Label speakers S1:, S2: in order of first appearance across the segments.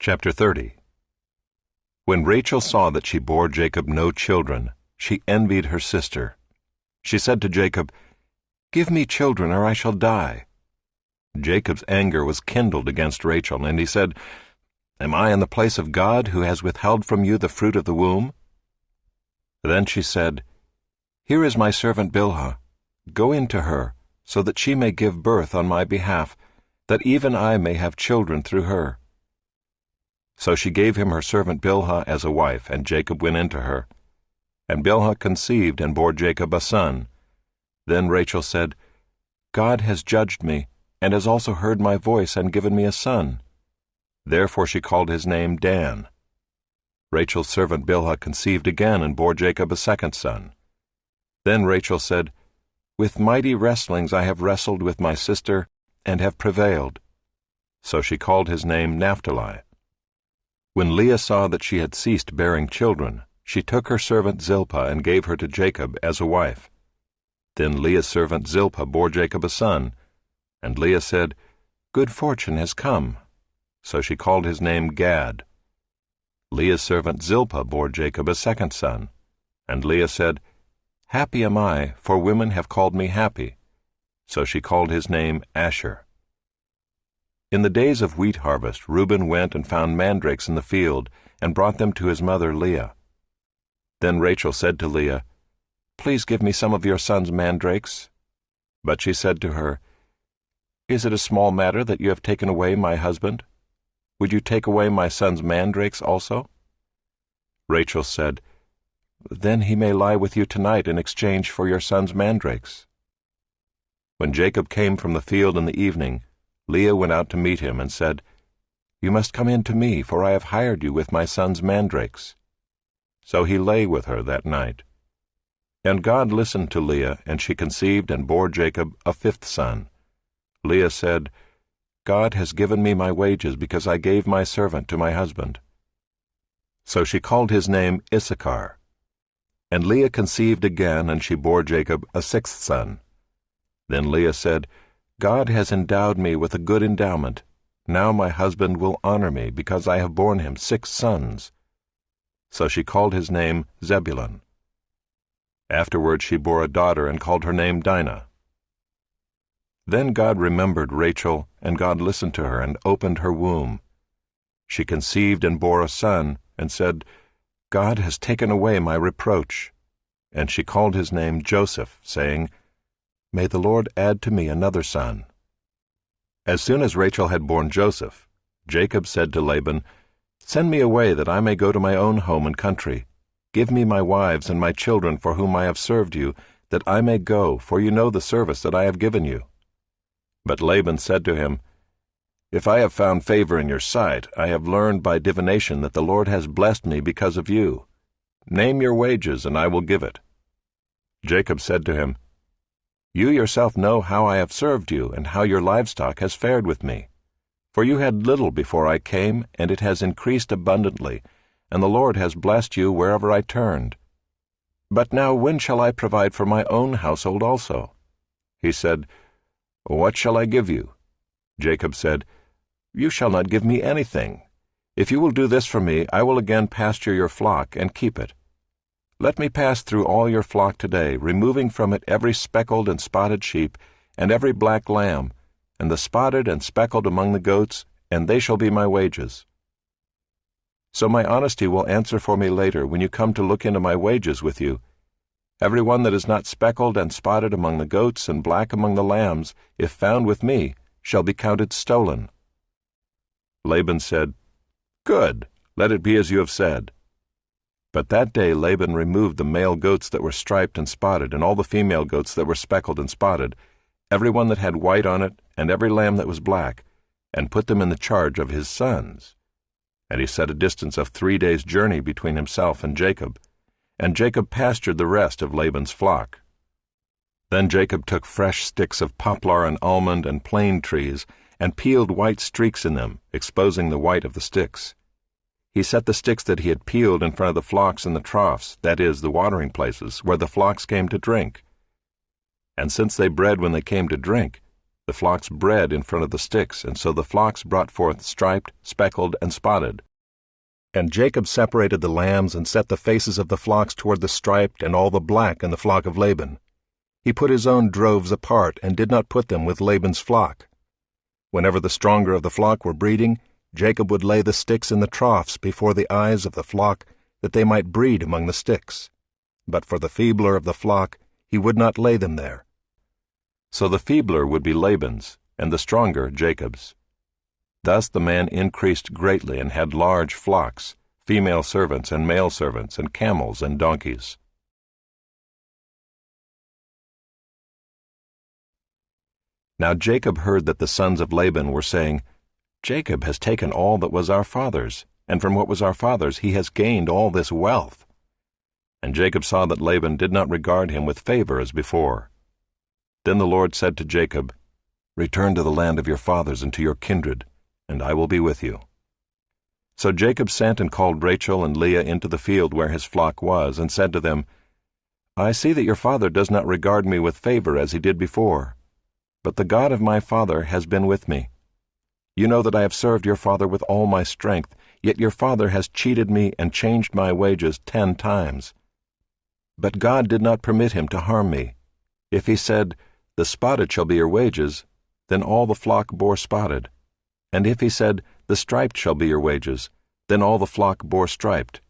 S1: Chapter 30. When Rachel saw that she bore Jacob no children, she envied her sister. She said to Jacob, "Give me children, or I shall die." Jacob's anger was kindled against Rachel, and he said, "Am I in the place of God, who has withheld from you the fruit of the womb?" Then she said, "Here is my servant Bilhah. Go in to her, so that she may give birth on my behalf, that even I may have children through her." So she gave him her servant Bilhah as a wife, and Jacob went in to her. And Bilhah conceived and bore Jacob a son. Then Rachel said, "God has judged me, and has also heard my voice and given me a son." Therefore she called his name Dan. Rachel's servant Bilhah conceived again and bore Jacob a second son. Then Rachel said, "With mighty wrestlings I have wrestled with my sister, and have prevailed." So she called his name Naphtali. When Leah saw that she had ceased bearing children, she took her servant Zilpah and gave her to Jacob as a wife. Then Leah's servant Zilpah bore Jacob a son, and Leah said, "Good fortune has come." So she called his name Gad. Leah's servant Zilpah bore Jacob a second son, and Leah said, "Happy am I, for women have called me happy." So she called his name Asher. In the days of wheat harvest, Reuben went and found mandrakes in the field, and brought them to his mother Leah. Then Rachel said to Leah, "Please give me some of your son's mandrakes." But she said to her, "Is it a small matter that you have taken away my husband? Would you take away my son's mandrakes also?" Rachel said, "Then he may lie with you tonight in exchange for your son's mandrakes." When Jacob came from the field in the evening, Leah went out to meet him and said, "You must come in to me, for I have hired you with my son's mandrakes." So he lay with her that night. And God listened to Leah, and she conceived and bore Jacob a fifth son. Leah said, "God has given me my wages, because I gave my servant to my husband." So she called his name Issachar. And Leah conceived again, and she bore Jacob a sixth son. Then Leah said, "God has endowed me with a good endowment. Now my husband will honor me, because I have borne him 6 sons. So she called his name Zebulun. Afterward she bore a daughter, and called her name Dinah. Then God remembered Rachel, and God listened to her, and opened her womb. She conceived and bore a son, and said, "God has taken away my reproach." And she called his name Joseph, saying, "May the Lord add to me another son." As soon as Rachel had borne Joseph, Jacob said to Laban, "Send me away, that I may go to my own home and country. Give me my wives and my children for whom I have served you, that I may go, for you know the service that I have given you." But Laban said to him, "If I have found favor in your sight, I have learned by divination that the Lord has blessed me because of you. Name your wages, and I will give it." Jacob said to him, "You yourself know how I have served you, and how your livestock has fared with me. For you had little before I came, and it has increased abundantly, and the Lord has blessed you wherever I turned. But now when shall I provide for my own household also?" He said, "What shall I give you?" Jacob said, "You shall not give me anything. If you will do this for me, I will again pasture your flock and keep it. Let me pass through all your flock today, removing from it every speckled and spotted sheep, and every black lamb, and the spotted and speckled among the goats, and they shall be my wages. So my honesty will answer for me later, when you come to look into my wages with you. Every one that is not speckled and spotted among the goats and black among the lambs, if found with me, shall be counted stolen." Laban said, "Good, let it be as you have said." But that day Laban removed the male goats that were striped and spotted, and all the female goats that were speckled and spotted, every one that had white on it, and every lamb that was black, and put them in the charge of his sons. And he set a distance of 3 days' journey between himself and Jacob pastured the rest of Laban's flock. Then Jacob took fresh sticks of poplar and almond and plane trees, and peeled white streaks in them, exposing the white of the sticks. He set the sticks that he had peeled in front of the flocks in the troughs, that is, the watering places, where the flocks came to drink. And since they bred when they came to drink, The flocks bred in front of the sticks, and so the flocks brought forth striped, speckled, and spotted. And Jacob separated the lambs and set the faces of the flocks toward the striped and all the black in the flock of Laban. He put his own droves apart and did not put them with Laban's flock. Whenever the stronger of the flock were breeding, Jacob would lay the sticks in the troughs before the eyes of the flock, that they might breed among the sticks. But for the feebler of the flock, he would not lay them there. So the feebler would be Laban's, and the stronger Jacob's. Thus the man increased greatly and had large flocks, female servants and male servants, and camels and donkeys. Now Jacob heard that the sons of Laban were saying, Jacob has taken all that was our father's, and from what was our father's he has gained all this wealth. And Jacob saw that Laban did not regard him with favor as before. Then the Lord said to Jacob, Return to the land of your fathers and to your kindred, and I will be with you. So Jacob sent and called Rachel and Leah into the field where his flock was, and said to them, I see that your father does not regard me with favor as he did before, but the God of my father has been with me. You know that I have served your father with all my strength, yet your father has cheated me and changed my wages 10 times. But God did not permit him to harm me. If he said, The spotted shall be your wages, then all the flock bore spotted. And if he said, The striped shall be your wages, then all the flock bore striped.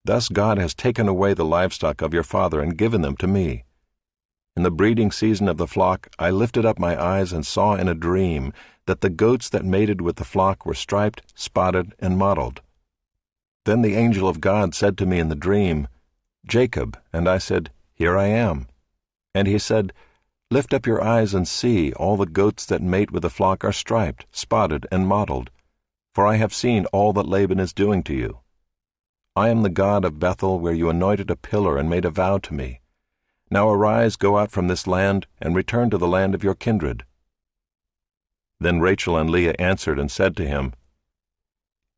S1: Thus God has taken away the livestock of your father and given them to me. In the breeding season of the flock I lifted up my eyes and saw in a dream that the goats that mated with the flock were striped, spotted, and mottled. Then the angel of God said to me in the dream, Jacob, and I said, Here I am. And he said, Lift up your eyes and see, all the goats that mate with the flock are striped, spotted, and mottled, for I have seen all that Laban is doing to you. I am the God of Bethel, where you anointed a pillar and made a vow to me. Now arise, go out from this land, and return to the land of your kindred. Then Rachel and Leah answered and said to him,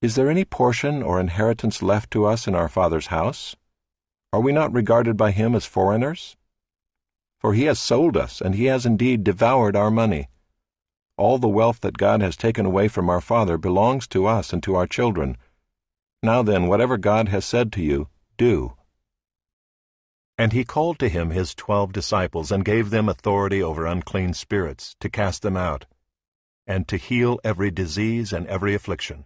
S1: Is there any portion or inheritance left to us in our father's house? Are we not regarded by him as foreigners? For he has sold us, and he has indeed devoured our money. All the wealth that God has taken away from our father belongs to us and to our children. Now then, whatever God has said to you, do. And he called to him his 12 disciples, and gave them authority over unclean spirits, to cast them out, and to heal every disease and every affliction.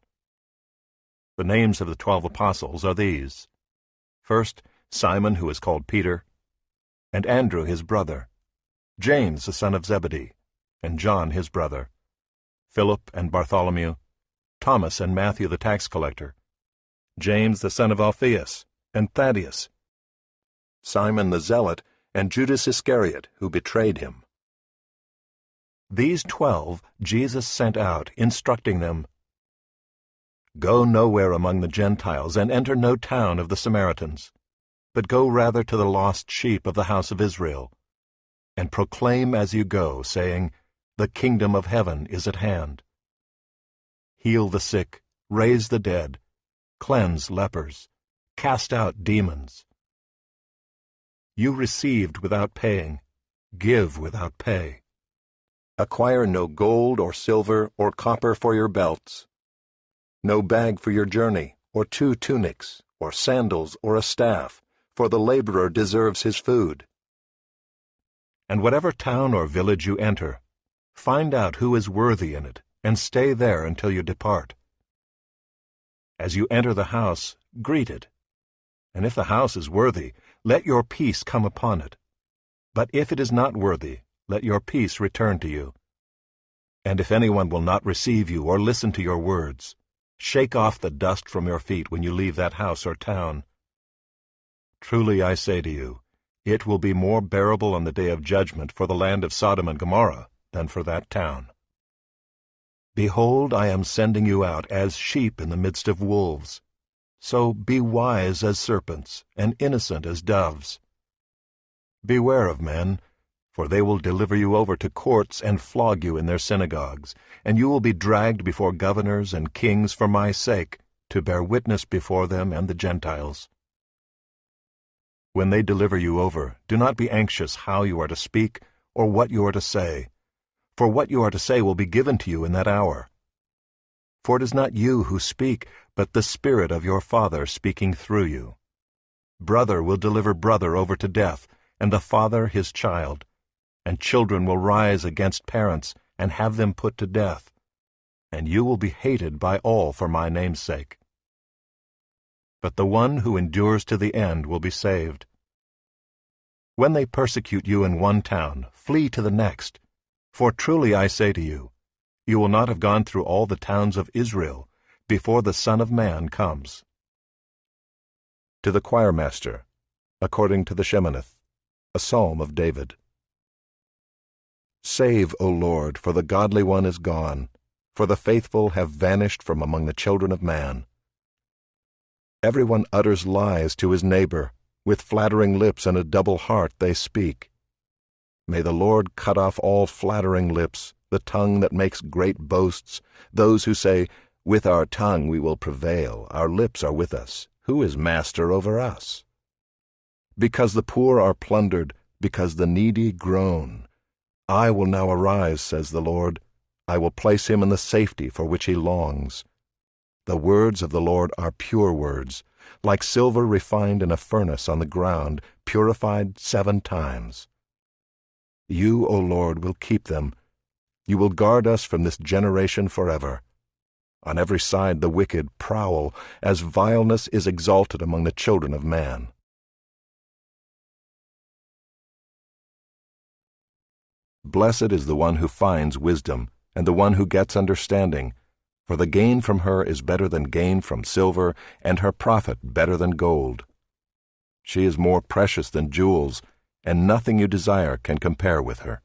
S1: The names of the 12 apostles are these: first, Simon, who is called Peter, and Andrew his brother, James the son of Zebedee, and John his brother, Philip and Bartholomew, Thomas and Matthew the tax collector, James the son of Alphaeus, and Thaddeus, Simon the zealot, and Judas Iscariot, who betrayed him. These 12 Jesus sent out, instructing them, Go nowhere among the Gentiles, and enter no town of the Samaritans, but go rather to the lost sheep of the house of Israel, and proclaim as you go, saying, The kingdom of heaven is at hand. Heal the sick, raise the dead, cleanse lepers, cast out demons. You received without paying, give without pay. Acquire no gold or silver or copper for your belts, no bag for your journey, or 2 tunics, or sandals, or a staff, for the laborer deserves his food. And whatever town or village you enter, find out who is worthy in it, and stay there until you depart. As you enter the house, greet it. And if the house is worthy, let your peace come upon it. But if it is not worthy, let your peace return to you. And if anyone will not receive you or listen to your words, shake off the dust from your feet when you leave that house or town. Truly I say to you, it will be more bearable on the day of judgment for the land of Sodom and Gomorrah than for that town. Behold, I am sending you out as sheep in the midst of wolves. So be wise as serpents, and innocent as doves. Beware of men, for they will deliver you over to courts and flog you in their synagogues, and you will be dragged before governors and kings for my sake, to bear witness before them and the Gentiles. When they deliver you over, do not be anxious how you are to speak or what you are to say, for what you are to say will be given to you in that hour. For it is not you who speak, but the Spirit of your Father speaking through you. Brother will deliver brother over to death, and the father his child, and children will rise against parents and have them put to death, and you will be hated by all for my name's sake. But the one who endures to the end will be saved. When they persecute you in one town, flee to the next. For truly I say to you, you will not have gone through all the towns of Israel before the Son of Man comes. To the choirmaster, according to the Sheminith, a psalm of David. Save, O Lord, for the godly one is gone, for the faithful have vanished from among the children of man. Everyone utters lies to his neighbor, with flattering lips and a double heart they speak. May the Lord cut off all flattering lips, the tongue that makes great boasts, those who say, with our tongue we will prevail, our lips are with us. Who is master over us? Because the poor are plundered, because the needy groan. I will now arise, says the Lord. I will place him in the safety for which he longs. The words of the Lord are pure words, like silver refined in a furnace on the ground, purified 7 times. You, O Lord, will keep them. You will guard us from this generation forever. On every side the wicked prowl, as vileness is exalted among the children of man. Blessed is the one who finds wisdom, and the one who gets understanding, for the gain from her is better than gain from silver, and her profit better than gold. She is more precious than jewels, and nothing you desire can compare with her.